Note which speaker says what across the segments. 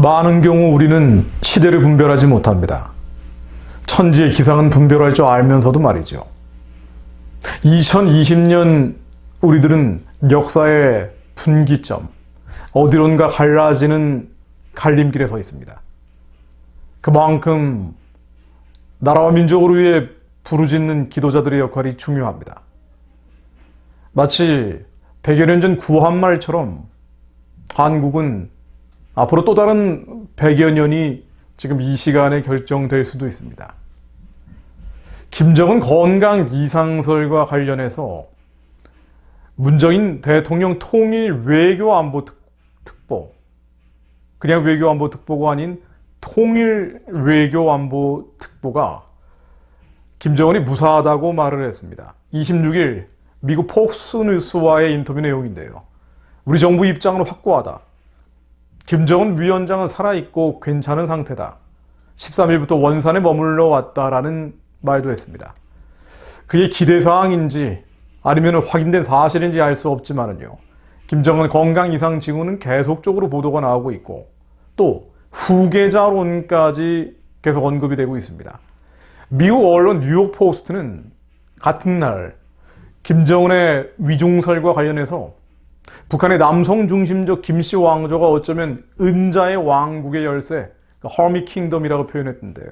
Speaker 1: 많은 경우 우리는 시대를 분별하지 못합니다. 천지의 기상은 분별할 줄 알면서도 말이죠. 2020년 우리들은 역사의 분기점, 어디론가 갈라지는 갈림길에 서 있습니다. 그만큼 나라와 민족을 위해 부르짖는 기도자들의 역할이 중요합니다. 마치 100여 년 전 구한말처럼 한국은 앞으로 또 다른 100여 년이 지금 이 시간에 결정될 수도 있습니다. 김정은 건강 이상설과 관련해서 문재인 대통령 통일 외교안보 특보, 그냥 외교안보 특보가 아닌 통일 외교안보 특보가 김정은이 무사하다고 말을 했습니다. 26일 미국 폭스뉴스와의 인터뷰 내용인데요. 우리 정부 입장은 확고하다. 김정은 위원장은 살아있고 괜찮은 상태다. 13일부터 원산에 머물러 왔다라는 말도 했습니다. 그의 기대사항인지 아니면 확인된 사실인지 알 수 없지만은요. 김정은 건강 이상 징후는 계속적으로 보도가 나오고 있고 또 후계자론까지 계속 언급이 되고 있습니다. 미국 언론 뉴욕 포스트는 같은 날 김정은의 위중설과 관련해서 북한의 남성 중심적 김씨 왕조가 어쩌면 은자의 왕국의 열쇠, 허미 킹덤이라고 표현했던데요.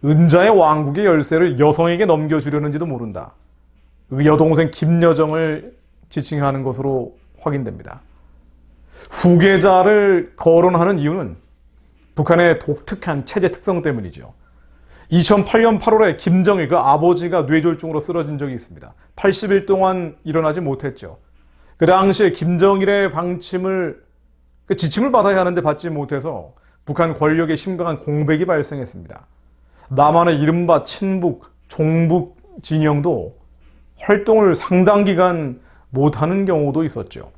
Speaker 1: 은자의 왕국의 열쇠를 여성에게 넘겨주려는지도 모른다. 여동생 김여정을 지칭하는 것으로 확인됩니다. 후계자를 거론하는 이유는 북한의 독특한 체제 특성 때문이죠. 2008년 8월에 김정일 그 아버지가 뇌졸중으로 쓰러진 적이 있습니다. 80일 동안 일어나지 못했죠. 그 당시에 김정일의 지침을 받아야 하는데 받지 못해서 북한 권력에 심각한 공백이 발생했습니다. 남한의 이른바 친북, 종북 진영도 활동을 상당 기간 못하는 경우도 있었죠.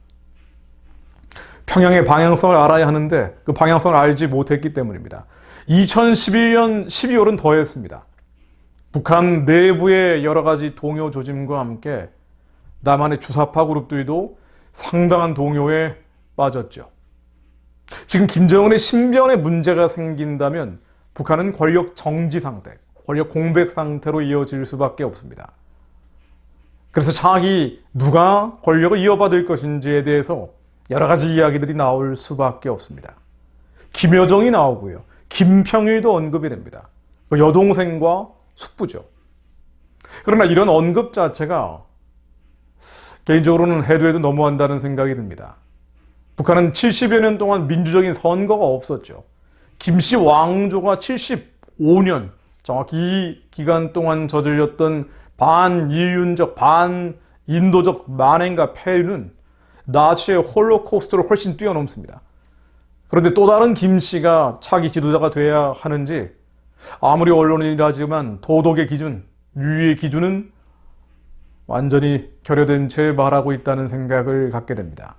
Speaker 1: 평양의 방향성을 알아야 하는데 그 방향성을 알지 못했기 때문입니다. 2011년 12월은 더했습니다. 북한 내부의 여러 가지 동요 조짐과 함께 남한의 주사파 그룹들도 상당한 동요에 빠졌죠. 지금 김정은의 신변에 문제가 생긴다면 북한은 권력 정지 상태, 권력 공백 상태로 이어질 수밖에 없습니다. 그래서 차기 누가 권력을 이어받을 것인지에 대해서 여러 가지 이야기들이 나올 수밖에 없습니다. 김여정이 나오고요. 김평일도 언급이 됩니다. 여동생과 숙부죠. 그러나 이런 언급 자체가 개인적으로는 해도 너무한다는 생각이 듭니다. 북한은 70여 년 동안 민주적인 선거가 없었죠. 김씨 왕조가 75년, 정확히 이 기간 동안 저질렀던 반인륜적, 반인도적 만행과 폐륜은 나치의 홀로코스트를 훨씬 뛰어넘습니다. 그런데 또 다른 김씨가 차기 지도자가 돼야 하는지 아무리 언론이라지만 도덕의 기준, 유의의 기준은 완전히 결여된 채 말하고 있다는 생각을 갖게 됩니다.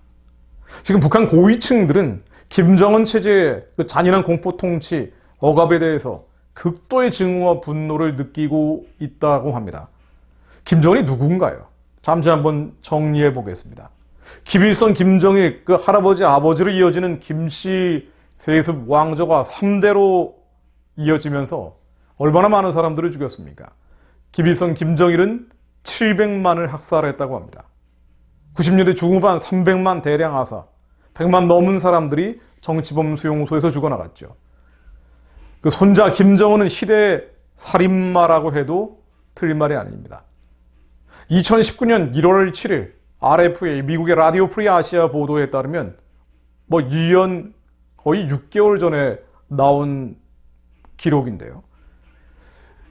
Speaker 1: 지금 북한 고위층들은 김정은 체제의 그 잔인한 공포 통치, 억압에 대해서 극도의 증오와 분노를 느끼고 있다고 합니다. 김정은이 누군가요? 잠시 한번 정리해 보겠습니다. 김일성, 김정일, 그 할아버지, 아버지로 이어지는 김씨 세습 왕조가 3대로 이어지면서 얼마나 많은 사람들을 죽였습니까? 김일성, 김정일은 700만을 학살했다고 합니다. 90년대 중후반 300만 대량 하사, 100만 넘은 사람들이 정치범 수용소에서 죽어나갔죠. 그 손자 김정은은 희대의 살인마라고 해도 틀린 말이 아닙니다. 2019년 1월 7일 RFA, 미국의 라디오 프리 아시아 보도에 따르면 1년 거의 6개월 전에 나온 기록인데요.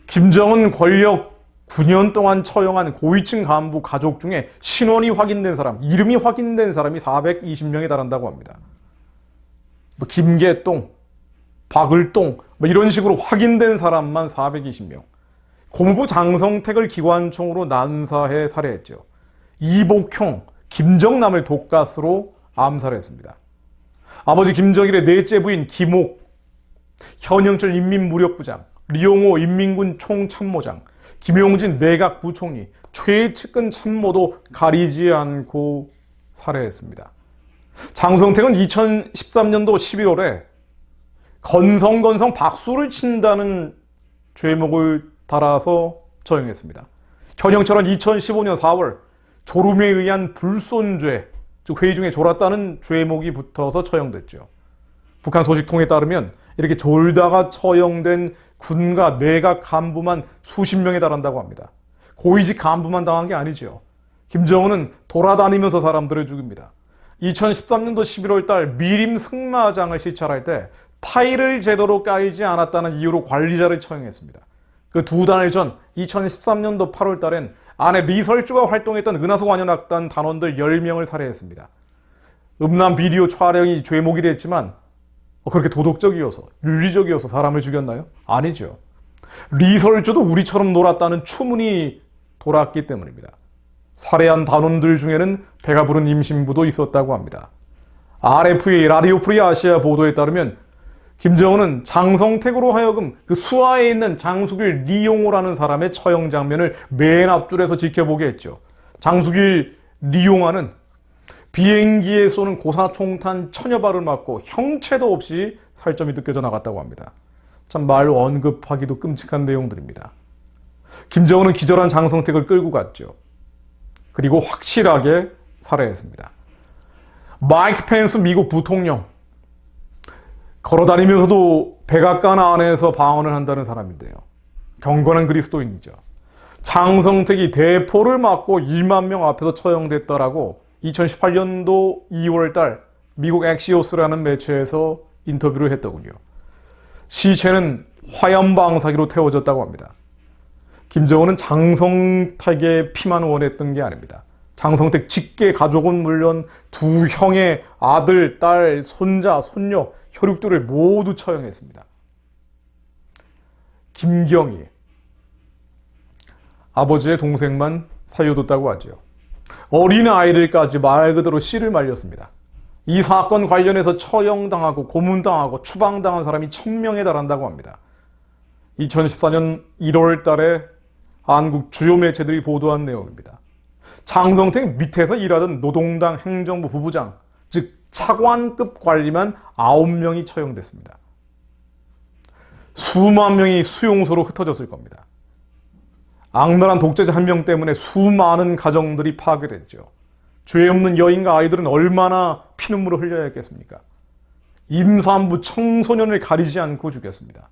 Speaker 1: 김정은 권력 9년 동안 처형한 고위층 간부 가족 중에 신원이 확인된 사람, 이름이 확인된 사람이 420명에 달한다고 합니다. 김계동, 박을동 이런 식으로 확인된 사람만 420명. 고무부 장성택을 기관총으로 난사해 살해했죠. 이복형, 김정남을 독가스로 암살했습니다. 아버지 김정일의 넷째 부인 김옥, 현영철 인민무력부장, 리용호 인민군 총참모장, 김용진 내각부총리, 최측근 참모도 가리지 않고 살해했습니다. 장성택은 2013년도 11월에 건성건성 박수를 친다는 죄목을 달아서 처형했습니다. 현형처럼 2015년 4월 졸음에 의한 불손죄, 즉 회의 중에 졸았다는 죄목이 붙어서 처형됐죠. 북한 소식통에 따르면 이렇게 졸다가 처형된 군과 내각 간부만 수십 명에 달한다고 합니다. 고위직 간부만 당한 게 아니죠. 김정은은 돌아다니면서 사람들을 죽입니다. 2013년도 11월 달 미림 승마장을 시찰할 때 타일을 제대로 깔지 않았다는 이유로 관리자를 처형했습니다. 그 두 달 전 2013년도 8월 달엔 아내 리설주가 활동했던 은하수 완연악단 단원들 10명을 살해했습니다. 음란 비디오 촬영이 죄목이 됐지만 그렇게 도덕적이어서 윤리적이어서 사람을 죽였나요? 아니죠. 리설주도 우리처럼 놀았다는 추문이 돌았기 때문입니다. 살해한 단원들 중에는 배가 부른 임신부도 있었다고 합니다. RFA 라디오 프리 아시아 보도에 따르면 김정은은 장성택으로 하여금 그 수하에 있는 장수길 리용호라는 사람의 처형 장면을 맨 앞줄에서 지켜보게 했죠. 장수길 리용호는 비행기에 쏘는 고사총탄 1000여 발을 맞고 형체도 없이 살점이 느껴져 나갔다고 합니다. 참 말 언급하기도 끔찍한 내용들입니다. 김정은은 기절한 장성택을 끌고 갔죠. 그리고 확실하게 살해했습니다. 마이크 펜스 미국 부통령, 걸어다니면서도 백악관 안에서 방언을 한다는 사람인데요. 경건한 그리스도인이죠. 장성택이 대포를 맞고 1만 명 앞에서 처형됐다라고 2018년도 2월 달 미국 엑시오스라는 매체에서 인터뷰를 했더군요. 시체는 화염방사기로 태워졌다고 합니다. 김정은은 장성택의 피만 원했던 게 아닙니다. 장성택 직계 가족은 물론 두 형의 아들, 딸, 손자, 손녀, 혈육들을 모두 처형했습니다. 김경희, 아버지의 동생만 살려뒀다고 하죠. 어린 아이들까지 말 그대로 씨를 말렸습니다. 이 사건 관련해서 처형당하고 고문당하고 추방당한 사람이 1000명에 달한다고 합니다. 2014년 1월 달에 한국 주요 매체들이 보도한 내용입니다. 장성택 밑에서 일하던 노동당 행정부 부부장, 즉 차관급 관리만 9명이 처형됐습니다. 수만 명이 수용소로 흩어졌을 겁니다. 악랄한 독재자 한 명 때문에 수많은 가정들이 파괴됐죠. 죄 없는 여인과 아이들은 얼마나 피눈물을 흘려야 했겠습니까? 임산부 청소년을 가리지 않고 죽였습니다.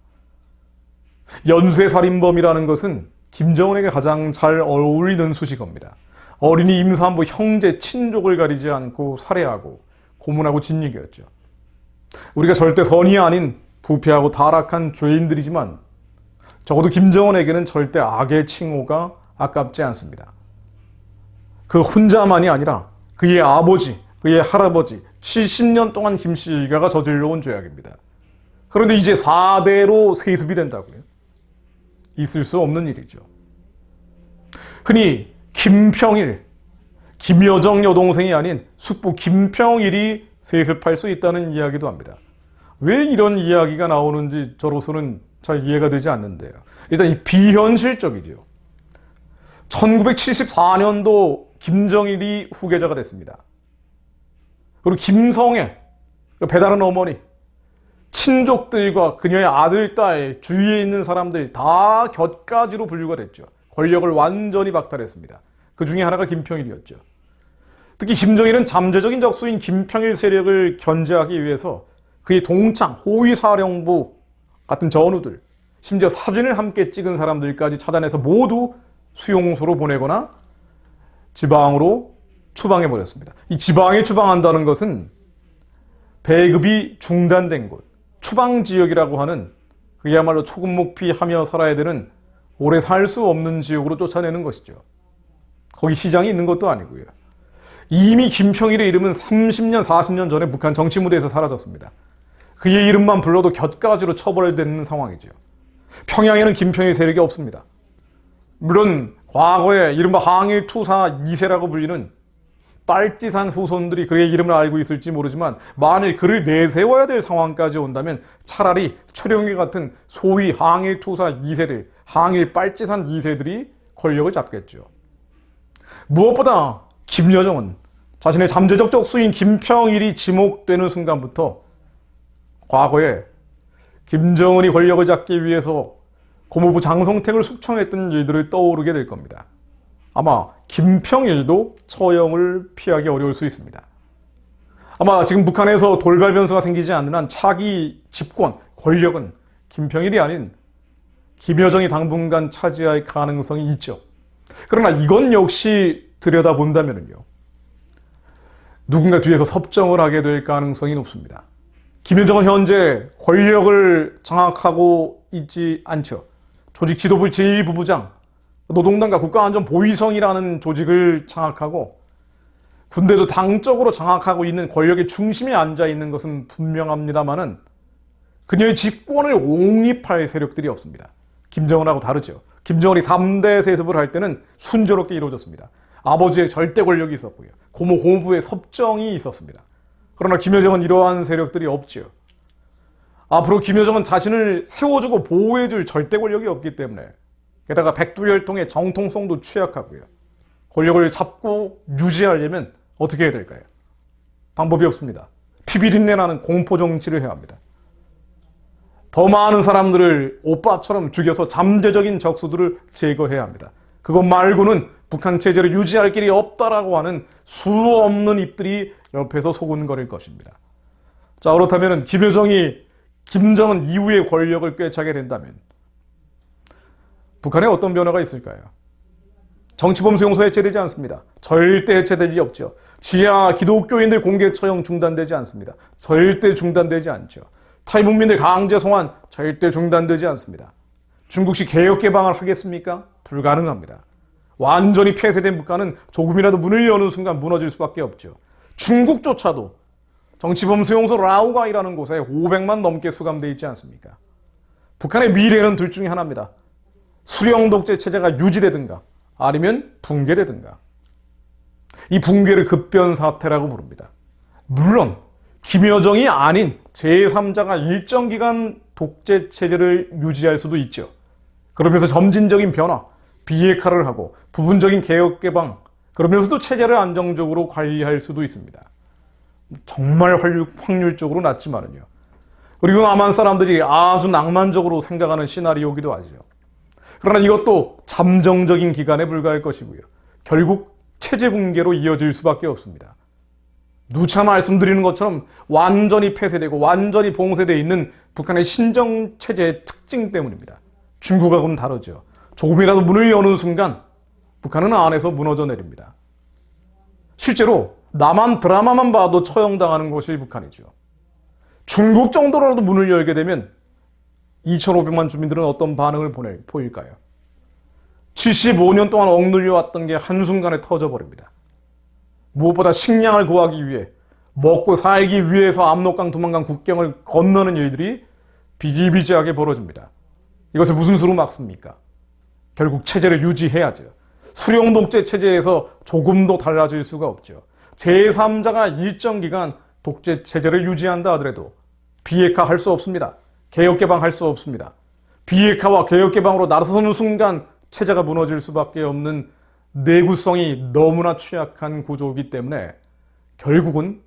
Speaker 1: 연쇄살인범이라는 것은 김정은에게 가장 잘 어울리는 수식어입니다. 어린이 임산부 형제 친족을 가리지 않고 살해하고 고문하고 진육이었죠. 우리가 절대 선이 아닌 부패하고 타락한 죄인들이지만 적어도 김정은에게는 절대 악의 칭호가 아깝지 않습니다. 그 혼자만이 아니라 그의 아버지, 그의 할아버지 70년 동안 김씨 일가가 저질러온 죄악입니다. 그런데 이제 4대로 세습이 된다고요? 있을 수 없는 일이죠. 흔히 김평일, 김여정 여동생이 아닌 숙부 김평일이 세습할 수 있다는 이야기도 합니다. 왜 이런 이야기가 나오는지 저로서는 잘 이해가 되지 않는데요. 일단 이 비현실적이죠. 1974년도 김정일이 후계자가 됐습니다. 그리고 김성애, 배다른 어머니, 친족들과 그녀의 아들, 딸, 주위에 있는 사람들 다 곁가지로 분류가 됐죠. 권력을 완전히 박탈했습니다. 그 중에 하나가 김평일이었죠. 특히 김정일은 잠재적인 적수인 김평일 세력을 견제하기 위해서 그의 동창, 호위사령부 같은 전우들, 심지어 사진을 함께 찍은 사람들까지 찾아내서 모두 수용소로 보내거나 지방으로 추방해버렸습니다. 이 지방에 추방한다는 것은 배급이 중단된 곳, 추방지역이라고 하는 그야말로 초급목피하며 살아야 되는 오래 살 수 없는 지역으로 쫓아내는 것이죠. 거기 시장이 있는 것도 아니고요. 이미 김평일의 이름은 30년, 40년 전에 북한 정치 무대에서 사라졌습니다. 그의 이름만 불러도 곁가지로 처벌되는 상황이죠. 평양에는 김평일 세력이 없습니다. 물론 과거에 이른바 항일투사 2세라고 불리는 빨치산 후손들이 그의 이름을 알고 있을지 모르지만 만일 그를 내세워야 될 상황까지 온다면 차라리 최룡기 같은 소위 항일투사 2세들, 항일 빨치산 2세들이 권력을 잡겠죠. 무엇보다 김여정은 자신의 잠재적 적수인 김평일이 지목되는 순간부터 과거에 김정은이 권력을 잡기 위해서 고모부 장성택을 숙청했던 일들을 떠오르게 될 겁니다. 아마 김평일도 처형을 피하기 어려울 수 있습니다. 아마 지금 북한에서 돌발 변수가 생기지 않는 한 차기 집권, 권력은 김평일이 아닌 김여정이 당분간 차지할 가능성이 있죠. 그러나 이건 역시 들여다본다면요, 누군가 뒤에서 섭정을 하게 될 가능성이 높습니다. 김여정은 현재 권력을 장악하고 있지 않죠. 조직 지도부 제2부부장, 노동당과 국가안전보위성이라는 조직을 장악하고 군대도 당적으로 장악하고 있는 권력의 중심에 앉아 있는 것은 분명합니다만은 그녀의 집권을 옹립할 세력들이 없습니다. 김정은하고 다르죠. 김정은이 3대 세습을 할 때는 순조롭게 이루어졌습니다. 아버지의 절대 권력이 있었고요. 고모부의 섭정이 있었습니다. 그러나 김여정은 이러한 세력들이 없지요. 앞으로 김여정은 자신을 세워주고 보호해줄 절대 권력이 없기 때문에, 게다가 백두혈통의 정통성도 취약하고요. 권력을 잡고 유지하려면 어떻게 해야 될까요? 방법이 없습니다. 피비린내 나는 공포 정치를 해야 합니다. 더 많은 사람들을 오빠처럼 죽여서 잠재적인 적수들을 제거해야 합니다. 그것 말고는 북한 체제를 유지할 길이 없다라고 하는 수 없는 입들이 옆에서 소곤거릴 것입니다. 자, 그렇다면 김여정이 김정은 이후의 권력을 꿰차게 된다면 북한에 어떤 변화가 있을까요? 정치범 수용소 해체되지 않습니다. 절대 해체될 일이 없죠. 지하 기독교인들 공개 처형 중단되지 않습니다. 절대 중단되지 않죠. 탈북민들 강제 송환 절대 중단되지 않습니다. 중국식 개혁 개방을 하겠습니까? 불가능합니다. 완전히 폐쇄된 북한은 조금이라도 문을 여는 순간 무너질 수밖에 없죠. 중국조차도 정치범 수용소 라오가이라는 곳에 500만 넘게 수감되어 있지 않습니까? 북한의 미래는 둘 중에 하나입니다. 수령 독재 체제가 유지되든가 아니면 붕괴되든가. 이 붕괴를 급변사태라고 부릅니다. 물론 김여정이 아닌 제3자가 일정 기간 독재 체제를 유지할 수도 있죠. 그러면서 점진적인 변화, 비핵화를 하고 부분적인 개혁 개방, 그러면서도 체제를 안정적으로 관리할 수도 있습니다. 정말 확률적으로 낮지만은요. 그리고 남한 사람들이 아주 낭만적으로 생각하는 시나리오이기도 하죠. 그러나 이것도 잠정적인 기간에 불과할 것이고요. 결국 체제 붕괴로 이어질 수밖에 없습니다. 누차 말씀드리는 것처럼 완전히 폐쇄되고 완전히 봉쇄되어 있는 북한의 신정체제의 특징 때문입니다. 중국하고는 다르죠. 조금이라도 문을 여는 순간 북한은 안에서 무너져 내립니다. 실제로 남한 드라마만 봐도 처형당하는 것이 북한이죠. 중국 정도로라도 문을 열게 되면 2,500만 주민들은 어떤 반응을 보일까요? 75년 동안 억눌려왔던 게 한순간에 터져버립니다. 무엇보다 식량을 구하기 위해, 먹고 살기 위해서 압록강, 두만강 국경을 건너는 일들이 비일비재하게 벌어집니다. 이것을 무슨 수로 막습니까? 결국 체제를 유지해야죠. 수령 독재 체제에서 조금도 달라질 수가 없죠. 제3자가 일정 기간 독재 체제를 유지한다 하더라도 비핵화할 수 없습니다. 개혁 개방할 수 없습니다. 비핵화와 개혁 개방으로 나서는 순간 체제가 무너질 수밖에 없는 내구성이 너무나 취약한 구조이기 때문에 결국은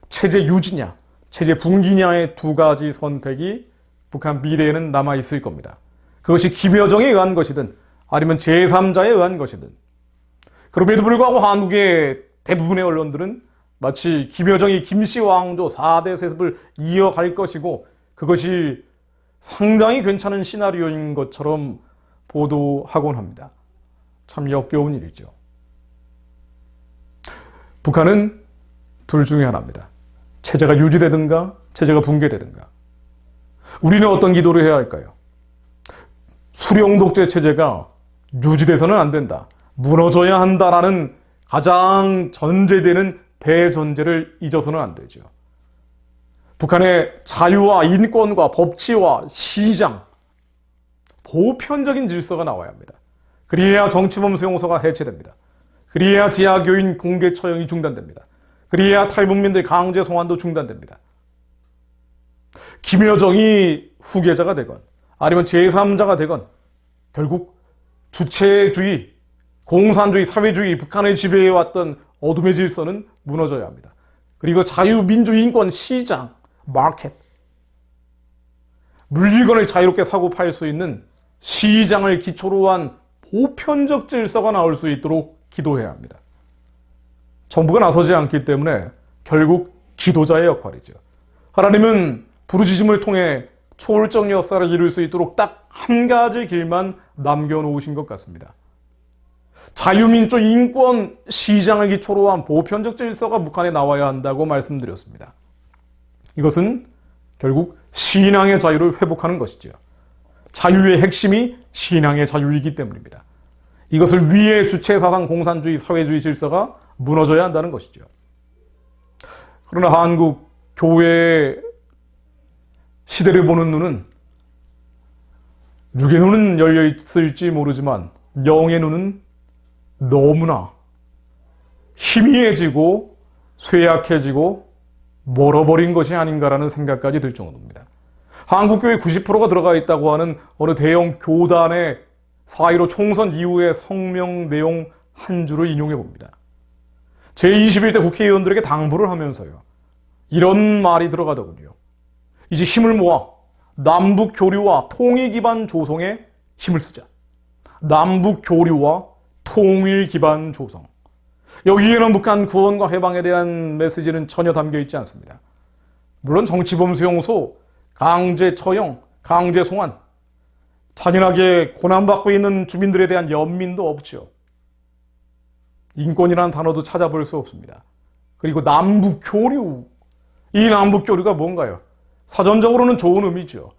Speaker 1: 체제 유지냐, 체제 붕괴냐의 두 가지 선택이 북한 미래에는 남아 있을 겁니다. 그것이 김여정에 의한 것이든 아니면 제3자에 의한 것이든. 그럼에도 불구하고 한국의 대부분의 언론들은 마치 김여정이 김씨 왕조 4대 세습을 이어갈 것이고 그것이 상당히 괜찮은 시나리오인 것처럼 보도하곤 합니다. 참 역겨운 일이죠. 북한은 둘 중에 하나입니다. 체제가 유지되든가 체제가 붕괴되든가. 우리는 어떤 기도를 해야 할까요? 수령 독재 체제가 유지돼서는 안 된다, 무너져야 한다라는 가장 전제되는 대전제를 잊어서는 안 되죠. 북한의 자유와 인권과 법치와 시장, 보편적인 질서가 나와야 합니다. 그래야 정치범 수용소가 해체됩니다. 그래야 지하교인 공개 처형이 중단됩니다. 그래야 탈북민들 강제 송환도 중단됩니다. 김여정이 후계자가 되건 아니면 제3자가 되건 결국 주체주의, 공산주의, 사회주의, 북한을 지배해왔던 어둠의 질서는 무너져야 합니다. 그리고 자유, 민주, 인권, 시장, 마켓, 물건을 자유롭게 사고 팔 수 있는 시장을 기초로 한 보편적 질서가 나올 수 있도록 기도해야 합니다. 정부가 나서지 않기 때문에 결국 기도자의 역할이죠. 하나님은 부르짖음을 통해 초월적 역사를 이룰 수 있도록 딱 한 가지 길만 남겨놓으신 것 같습니다. 자유민주 인권 시장을 기초로 한 보편적 질서가 북한에 나와야 한다고 말씀드렸습니다. 이것은 결국 신앙의 자유를 회복하는 것이죠. 자유의 핵심이 신앙의 자유이기 때문입니다. 이것을 위해 주체사상 공산주의 사회주의 질서가 무너져야 한다는 것이죠. 그러나 한국 교회의 시대를 보는 눈은 육의 눈은 열려 있을지 모르지만 영의 눈은 너무나 희미해지고 쇠약해지고 멀어버린 것이 아닌가라는 생각까지 들 정도입니다. 한국교회 90%가 들어가 있다고 하는 어느 대형 교단의 4.15 총선 이후의 성명 내용 한 줄을 인용해 봅니다. 제21대 국회의원들에게 당부를 하면서요, 이런 말이 들어가더군요. 이제 힘을 모아 남북 교류와 통일 기반 조성에 힘을 쓰자. 남북 교류와 통일 기반 조성. 여기에는 북한 구원과 해방에 대한 메시지는 전혀 담겨 있지 않습니다. 물론 정치범 수용소, 강제 처형, 강제 송환, 잔인하게 고난받고 있는 주민들에 대한 연민도 없죠. 인권이라는 단어도 찾아볼 수 없습니다. 그리고 남북 교류, 이 남북 교류가 뭔가요? 사전적으로는 좋은 의미죠.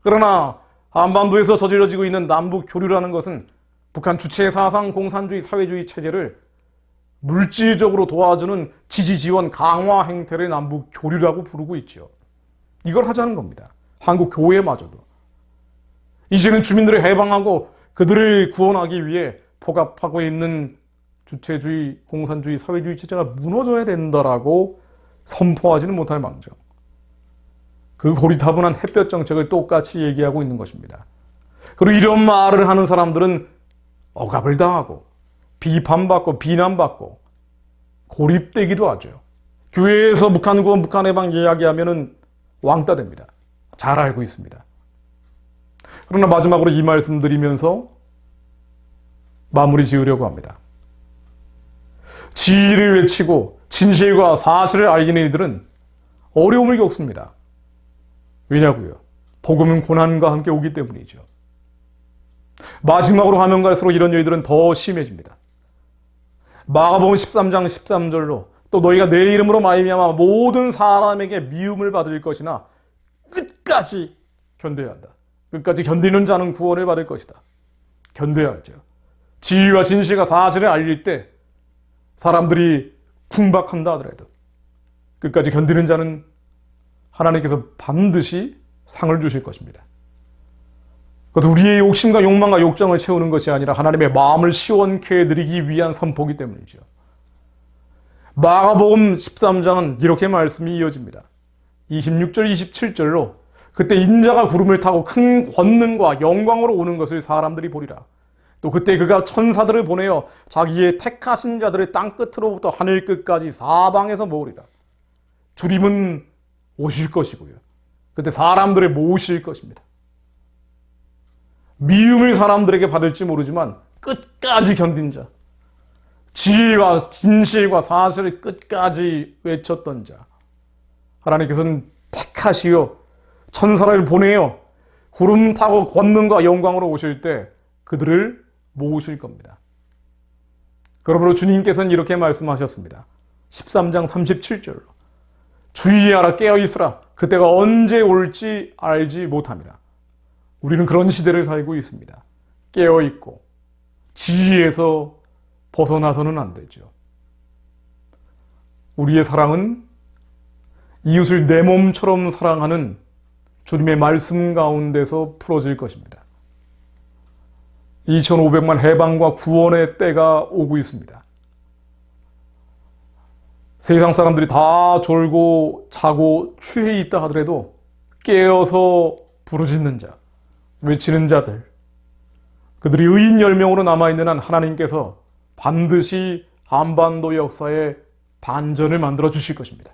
Speaker 1: 그러나 한반도에서 저질러지고 있는 남북 교류라는 것은 북한 주체 사상 공산주의 사회주의 체제를 물질적으로 도와주는 지지 지원 강화 행태를 남북 교류라고 부르고 있죠. 이걸 하자는 겁니다. 한국 교회마저도. 이제는 주민들을 해방하고 그들을 구원하기 위해 포갑하고 있는 주체주의 공산주의 사회주의 체제가 무너져야 된다라고 선포하지는 못할 망정. 그 고리타분한 햇볕 정책을 똑같이 얘기하고 있는 것입니다. 그리고 이런 말을 하는 사람들은 억압을 당하고 비판받고 비난받고 고립되기도 하죠. 교회에서 북한 구원, 북한 해방 이야기하면은 왕따 됩니다. 잘 알고 있습니다. 그러나 마지막으로 이 말씀 드리면서 마무리 지으려고 합니다. 진리를 외치고 진실과 사실을 알리는 이들은 어려움을 겪습니다. 왜냐고요? 복음은 고난과 함께 오기 때문이죠. 마지막으로 가면 갈수록 이런 일들은 더 심해집니다. 마가복음 13장 13절로 또 너희가 내 이름으로 말미암아 모든 사람에게 미움을 받을 것이나 끝까지 견뎌야 한다. 끝까지 견디는 자는 구원을 받을 것이다. 견뎌야죠. 진리와 진실과 사실을 알릴 때 사람들이 궁박한다 하더라도 끝까지 견디는 자는 하나님께서 반드시 상을 주실 것입니다. 그것도 우리의 욕심과 욕망과 욕정을 채우는 것이 아니라 하나님의 마음을 시원케 해드리기 위한 선포기 때문이죠. 마가복음 13장은 이렇게 말씀이 이어집니다. 26절 27절로 그때 인자가 구름을 타고 큰 권능과 영광으로 오는 것을 사람들이 보리라. 또 그때 그가 천사들을 보내어 자기의 택하신 자들을 땅끝으로부터 하늘 끝까지 사방에서 모으리라. 주님은 오실 것이고요. 그때 사람들을 모으실 것입니다. 미움을 사람들에게 받을지 모르지만 끝까지 견딘 자, 진리와 진실과 사실을 끝까지 외쳤던 자, 하나님께서는 택하시어 천사를 보내어 구름 타고 권능과 영광으로 오실 때 그들을 모으실 겁니다. 그러므로 주님께서는 이렇게 말씀하셨습니다. 13장 37절로 주의하라, 깨어있으라, 그때가 언제 올지 알지 못함이라. 우리는 그런 시대를 살고 있습니다. 깨어있고 지혜에서 벗어나서는 안 되죠. 우리의 사랑은 이웃을 내 몸처럼 사랑하는 주님의 말씀 가운데서 풀어질 것입니다. 2500만 해방과 구원의 때가 오고 있습니다. 세상 사람들이 다 졸고 자고 취해 있다 하더라도 깨어서 부르짖는 자, 외치는 자들, 그들이 의인 10명으로 남아있는 한 하나님께서 반드시 한반도 역사에 반전을 만들어 주실 것입니다.